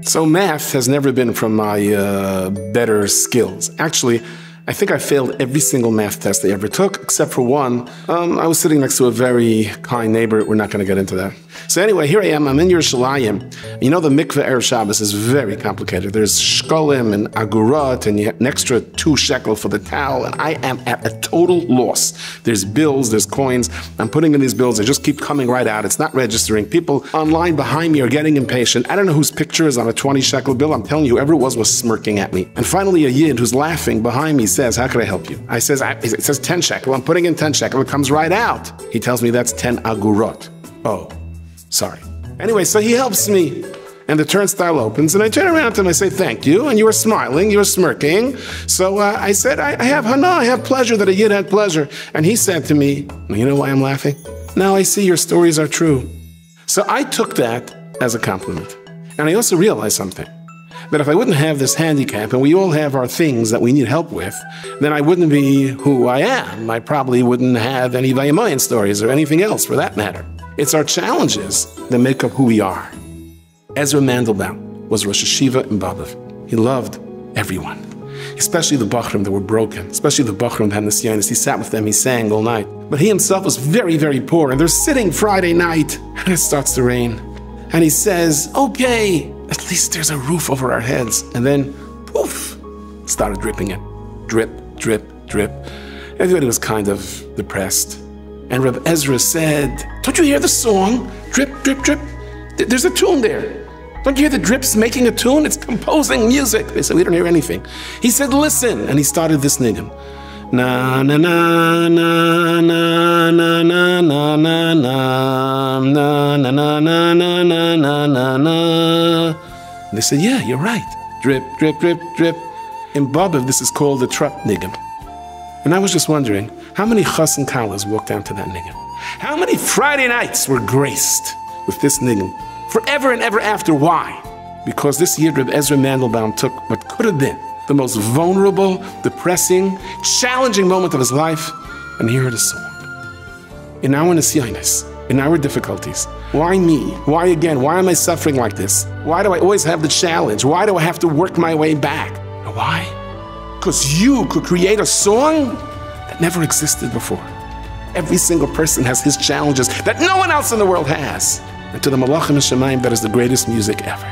So math has never been from my better skills. Actually, I think I failed every single math test I ever took, except for one. I was sitting next to a very kind neighbor. We're not going to get into that. So anyway, here I am. I'm in Yerushalayim. You know, the mikveh Erev Shabbos is very complicated. There's shkolim and agurot, and you have an extra 2 shekel for the towel, and I am at a total loss. There's bills, there's coins. I'm putting in these bills. They just keep coming right out. It's not registering. People online behind me are getting impatient. I don't know whose picture is on a 20 shekel bill. I'm telling you, whoever it was smirking at me. And finally, a yid who's laughing behind me says, how can I help you? It says 10 shekel. I'm putting in 10 shekel. It comes right out. He tells me that's 10 agurot. Oh, sorry. Anyway, so he helps me. And the turnstile opens, and I turn around to him, I say, thank you. And you were smiling, you were smirking. So I said, I have pleasure that a yid had pleasure. And he said to me, you know why I'm laughing? Now I see your stories are true. So I took that as a compliment. And I also realized something. That if I wouldn't have this handicap, and we all have our things that we need help with, then I wouldn't be who I am. I probably wouldn't have any Vayamoyan stories or anything else for that matter. It's our challenges that make up who we are. Ezra Mandelbaum was Rosh Hashiva in Babov. He loved everyone, especially the Bachrim that were broken, especially the Bachrim that had Nisyanis. He sat with them, he sang all night. But he himself was very, very poor, and they're sitting Friday night, and it starts to rain. And he says, okay, at least there's a roof over our heads. And then, poof, started dripping it. Drip, drip, drip. Everybody was kind of depressed. And Reb Ezra said, don't you hear the song? Drip, drip, drip. There's a tune there. Don't you hear the drips making a tune? It's composing music. They said, we don't hear anything. He said, listen. And he started this niggin. Na na na na na na na na na na na na na na na na na na. And they said, yeah, you're right. Drip, drip, drip, drip. In Babov, this is called the Trup niggin. And I was just wondering, how many chas and kalas walked down to that niggin? How many Friday nights were graced with this niggin? Forever and ever after. Why? Because this year Reb Ezra Mandelbaum took what could have been the most vulnerable, depressing, challenging moment of his life, and he heard a song. In our nisyanis, in our difficulties, why me? Why again? Why am I suffering like this? Why do I always have the challenge? Why do I have to work my way back? Why? Because you could create a song that never existed before. Every single person has his challenges that no one else in the world has. And to the Malachim and Shemayim, that is the greatest music ever.